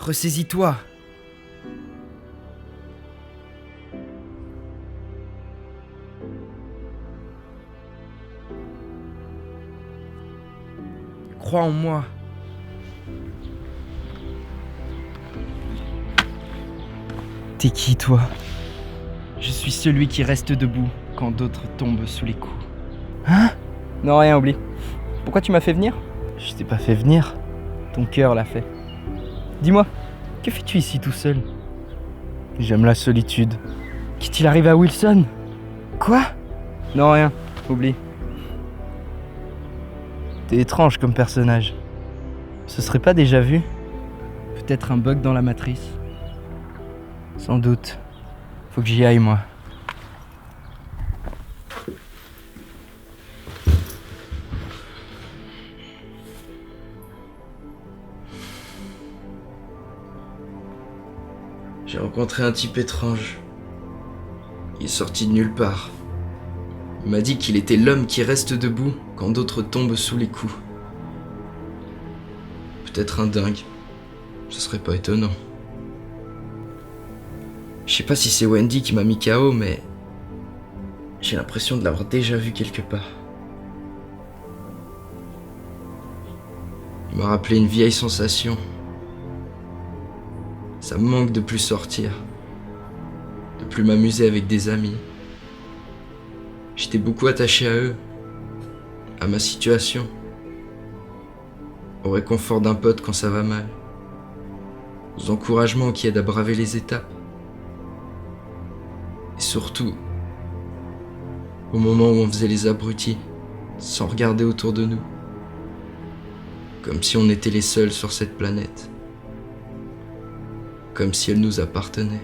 Ressaisis-toi. Crois en moi. T'es qui, toi? Je suis celui qui reste debout quand d'autres tombent sous les coups. Hein? Non, rien, oublie. Pourquoi tu m'as fait venir? Je t'ai pas fait venir. Ton cœur l'a fait. Dis-moi, que fais-tu ici tout seul? J'aime la solitude. Qu'est-il arrivé à Wilson? Quoi? Non, rien, oublie. T'es étrange comme personnage. Ce serait pas déjà vu? Peut-être un bug dans la matrice. Sans doute. Faut que j'y aille, moi. J'ai rencontré un type étrange. Il est sorti de nulle part. Il m'a dit qu'il était l'homme qui reste debout quand d'autres tombent sous les coups. Peut-être un dingue. Ce serait pas étonnant. Je sais pas si c'est Wendy qui m'a mis KO, mais j'ai l'impression de l'avoir déjà vu quelque part. Il m'a rappelé une vieille sensation. Ça me manque de plus sortir, de plus m'amuser avec des amis. J'étais beaucoup attaché à eux, à ma situation, au réconfort d'un pote quand ça va mal, aux encouragements qui aident à braver les étapes. Et surtout, au moment où on faisait les abrutis, sans regarder autour de nous, comme si on était les seuls sur cette planète, comme si elle nous appartenait.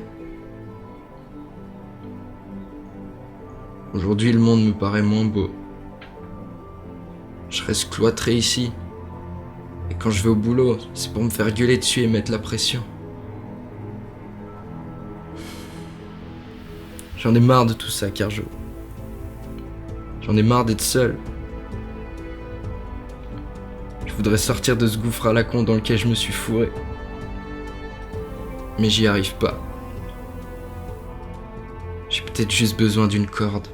Aujourd'hui, le monde me paraît moins beau. Je reste cloîtré ici. Et quand je vais au boulot, c'est pour me faire gueuler dessus et mettre la pression. J'en ai marre de tout ça, Carjo. J'en ai marre d'être seul. Je voudrais sortir de ce gouffre à la con dans lequel je me suis fourré. Mais j'y arrive pas. J'ai peut-être juste besoin d'une corde.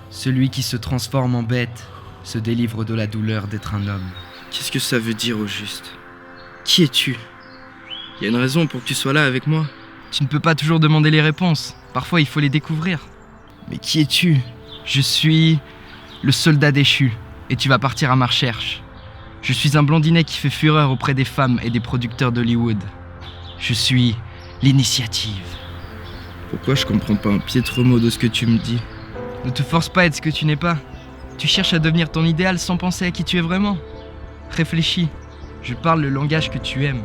Celui qui se transforme en bête se délivre de la douleur d'être un homme. Qu'est-ce que ça veut dire au juste? Qui es-tu? Y a une raison pour que tu sois là avec moi? Tu ne peux pas toujours demander les réponses. Parfois, il faut les découvrir. Mais qui es-tu? Je suis le soldat déchu et tu vas partir à ma recherche. Je suis un blondinet qui fait fureur auprès des femmes et des producteurs d'Hollywood. Je suis l'initiative. Pourquoi je comprends pas un piètre mot de ce que tu me dis? Ne te force pas à être ce que tu n'es pas. Tu cherches à devenir ton idéal sans penser à qui tu es vraiment. Réfléchis. Je parle le langage que tu aimes.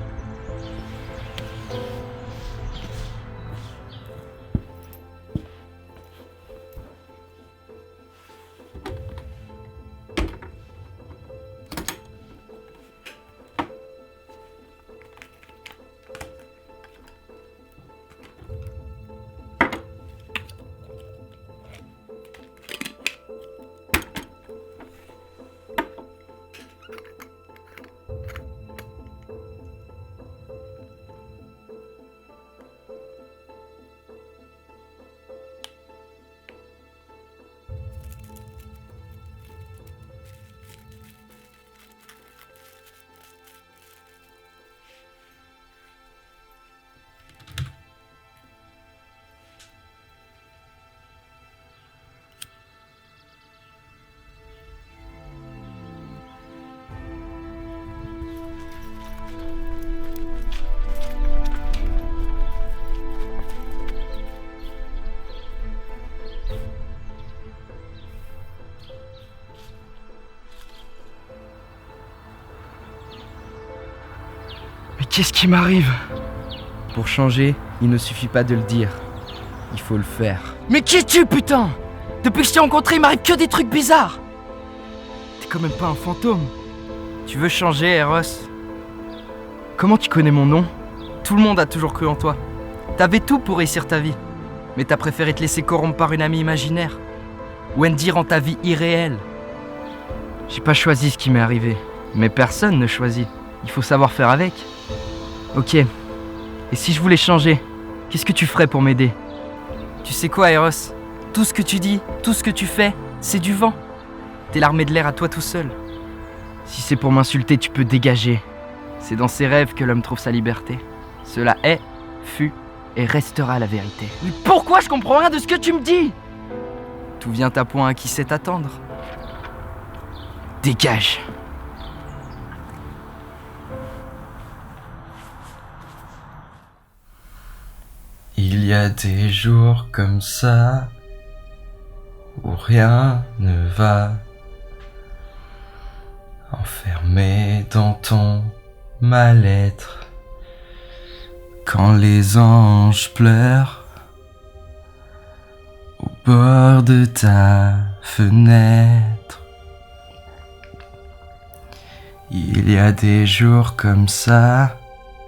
Qu'est-ce qui m'arrive? Pour changer, il ne suffit pas de le dire. Il faut le faire. Mais qui es-tu, putain? Depuis que je t'ai rencontré, il m'arrive que des trucs bizarres. T'es quand même pas un fantôme. Tu veux changer, Eros? Comment tu connais mon nom? Tout le monde a toujours cru en toi. T'avais tout pour réussir ta vie. Mais t'as préféré te laisser corrompre par une amie imaginaire. Wendy rend ta vie irréelle. J'ai pas choisi ce qui m'est arrivé. Mais personne ne choisit. Il faut savoir faire avec. Ok. Et si je voulais changer, qu'est-ce que tu ferais pour m'aider? Tu sais quoi, Eros? Tout ce que tu dis, tout ce que tu fais, c'est du vent. T'es l'armée de l'air à toi tout seul. Si c'est pour m'insulter, tu peux dégager. C'est dans ses rêves que l'homme trouve sa liberté. Cela est, fut et restera la vérité. Mais pourquoi je comprends rien de ce que tu me dis? Tout vient à point à qui sait t'attendre. Dégage. Il y a des jours comme ça où rien ne va, enfermé dans ton mal-être. Quand les anges pleurent au bord de ta fenêtre. Il y a des jours comme ça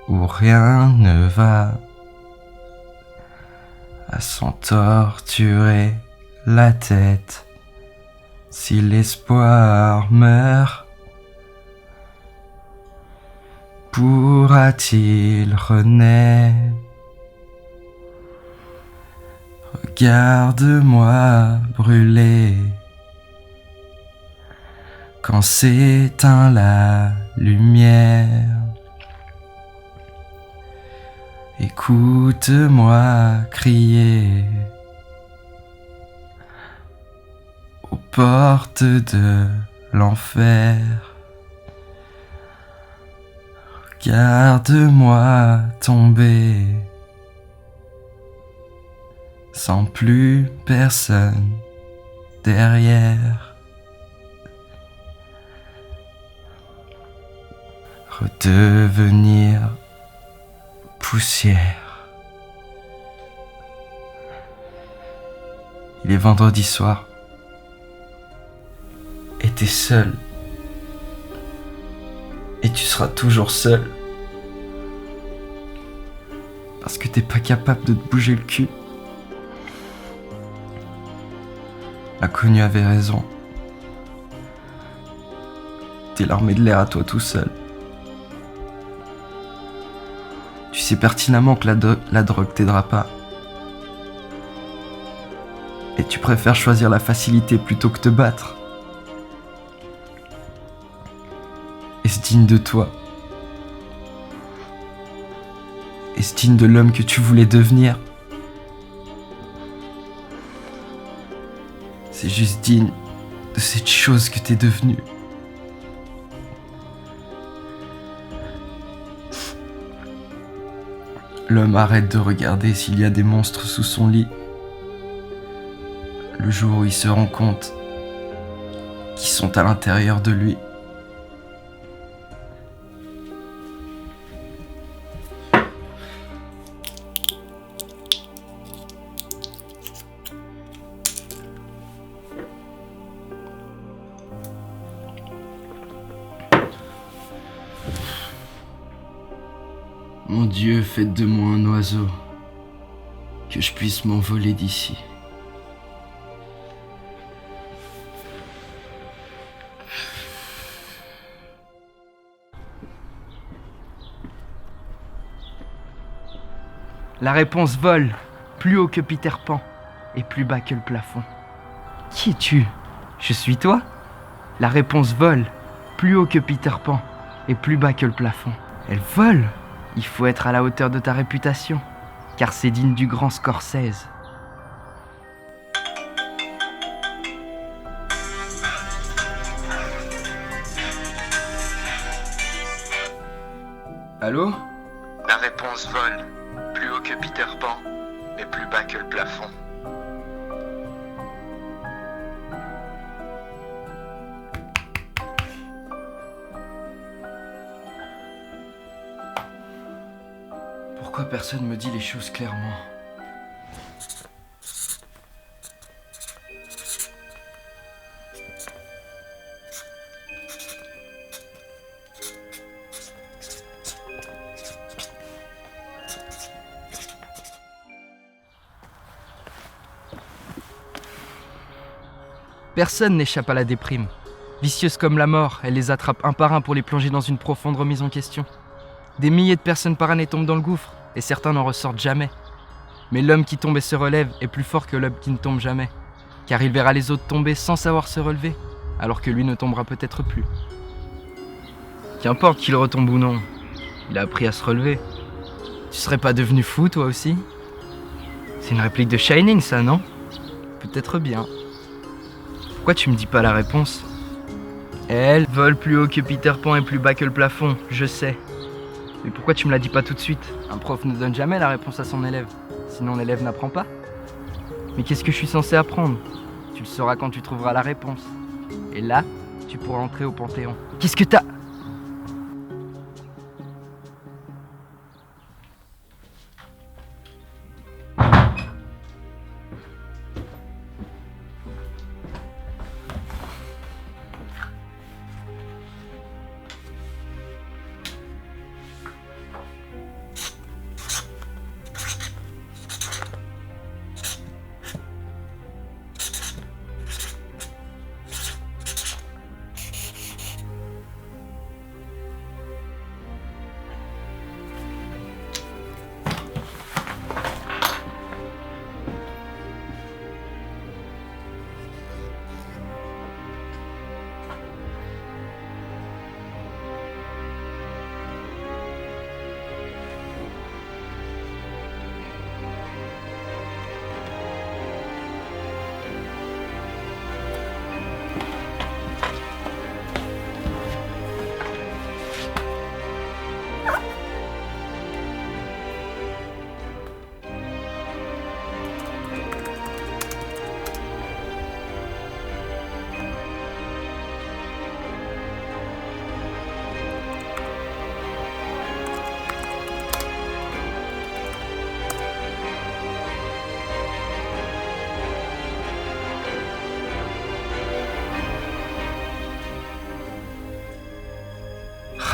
où rien ne va, à s'en torturer la tête. Si l'espoir meurt, pourra-t-il renaître? Regarde-moi brûler quand s'éteint la lumière. Écoute-moi crier aux portes de l'enfer. Regarde-moi tomber sans plus personne derrière. Redevenir poussière. Il est vendredi soir et t'es seul. Et tu seras toujours seul. Parce que t'es pas capable de te bouger le cul. L'inconnu avait raison. T'es l'armée de l'air à toi tout seul. Tu sais pertinemment que la drogue t'aidera pas. Et tu préfères choisir la facilité plutôt que te battre. Est-ce digne de toi? Est-ce digne de l'homme que tu voulais devenir? C'est juste digne de cette chose que t'es devenue. L'homme arrête de regarder s'il y a des monstres sous son lit. Le jour où il se rend compte qu'ils sont à l'intérieur de lui. Mon Dieu, faites de moi un oiseau, que je puisse m'envoler d'ici. La réponse vole, plus haut que Peter Pan et plus bas que le plafond. Qui es-tu? Je suis toi? La réponse vole, plus haut que Peter Pan et plus bas que le plafond. Elle vole. Il faut être à la hauteur de ta réputation, car c'est digne du grand Scorsese. Allô? La réponse vole, plus haut que Peter Pan, mais plus bas que le plafond. Pourquoi personne me dit les choses clairement? Personne n'échappe à la déprime. Vicieuse comme la mort, elle les attrape un par un pour les plonger dans une profonde remise en question. Des milliers de personnes par année tombent dans le gouffre, et certains n'en ressortent jamais. Mais l'homme qui tombe et se relève est plus fort que l'homme qui ne tombe jamais, car il verra les autres tomber sans savoir se relever, alors que lui ne tombera peut-être plus. Qu'importe qu'il retombe ou non, il a appris à se relever. Tu serais pas devenu fou toi aussi? C'est une réplique de Shining ça, non? Peut-être bien. Pourquoi tu me dis pas la réponse? Elle vole plus haut que Peter Pan et plus bas que le plafond, je sais. Mais pourquoi tu me la dis pas tout de suite? Un prof ne donne jamais la réponse à son élève, sinon l'élève n'apprend pas. Mais qu'est-ce que je suis censé apprendre? Tu le sauras quand tu trouveras la réponse. Et là, tu pourras entrer au Panthéon. Qu'est-ce que t'as?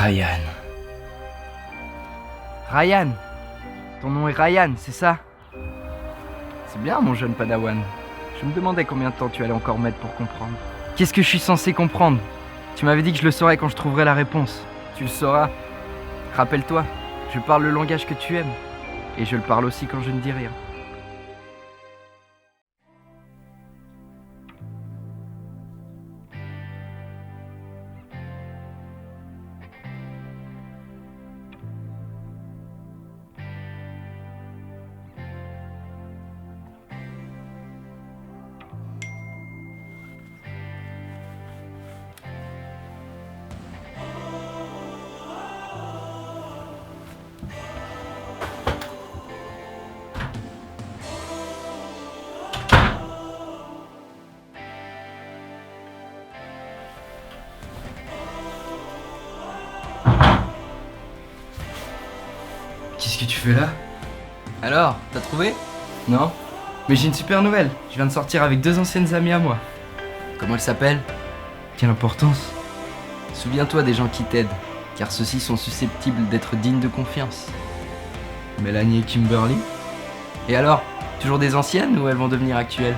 Ryan. Ryan. Ton nom est Ryan, c'est ça? C'est bien, mon jeune padawan. Je me demandais combien de temps tu allais encore mettre pour comprendre. Qu'est-ce que je suis censé comprendre? Tu m'avais dit que je le saurais quand je trouverais la réponse. Tu le sauras. Rappelle-toi, je parle le langage que tu aimes. Et je le parle aussi quand je ne dis rien. Qu'est-ce que tu fais là? Alors, t'as trouvé? Non? Mais j'ai une super nouvelle. Je viens de sortir avec 2 anciennes amies à moi. Comment elle s'appelle? Quelle importance? Souviens-toi des gens qui t'aident, car ceux-ci sont susceptibles d'être dignes de confiance. Mélanie et Kimberly? Et alors, toujours des anciennes ou elles vont devenir actuelles?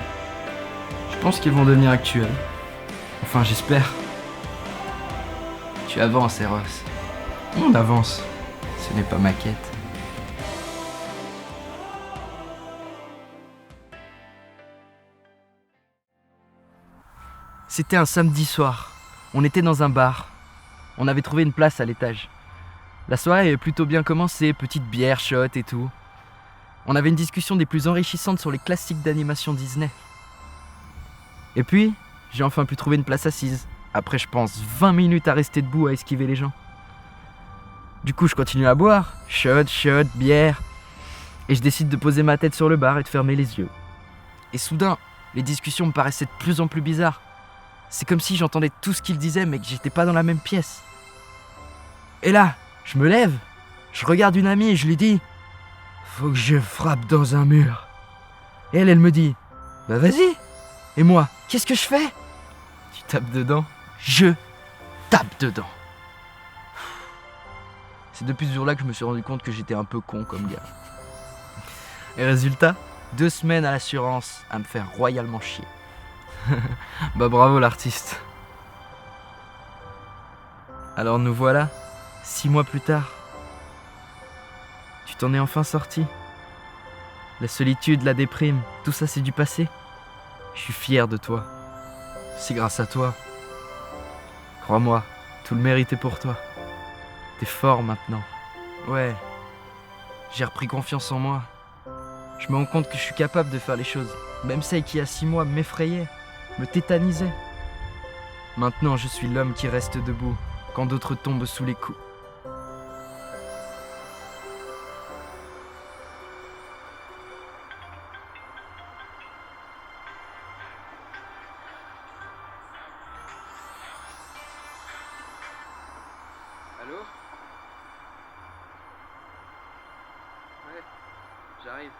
Je pense qu'elles vont devenir actuelles. Enfin, j'espère. Tu avances, Eros. On avance. Ce n'est pas ma quête. C'était un samedi soir. On était dans un bar. On avait trouvé une place à l'étage. La soirée avait plutôt bien commencé, petite bière, shot et tout. On avait une discussion des plus enrichissantes sur les classiques d'animation Disney. Et puis, j'ai enfin pu trouver une place assise. Après, je pense, 20 minutes à rester debout à esquiver les gens. Du coup, je continue à boire. Shot, bière. Et je décide de poser ma tête sur le bar et de fermer les yeux. Et soudain, les discussions me paraissaient de plus en plus bizarres. C'est comme si j'entendais tout ce qu'ils disaient, mais que j'étais pas dans la même pièce. Et là, je me lève, je regarde une amie et je lui dis Faut que je frappe dans un mur. Et elle me dit, bah vas-y. Et moi, qu'est-ce que je fais? Tu tapes dedans? Je tape dedans. C'est depuis ce jour-là que je me suis rendu compte que j'étais un peu con comme gars. Et résultat, 2 semaines à l'assurance à me faire royalement chier. Bah bravo l'artiste. Alors nous voilà, 6 mois plus tard. Tu t'en es enfin sorti. La solitude, la déprime, tout ça c'est du passé. Je suis fier de toi. C'est grâce à toi. Crois-moi, tout le mérite est pour toi. T'es fort maintenant. Ouais, j'ai repris confiance en moi. Je me rends compte que je suis capable de faire les choses. Même celle qui, il y a 6 mois, m'effrayait, me tétanisait. Maintenant, je suis l'homme qui reste debout quand d'autres tombent sous les coups. Allô? Ouais, j'arrive.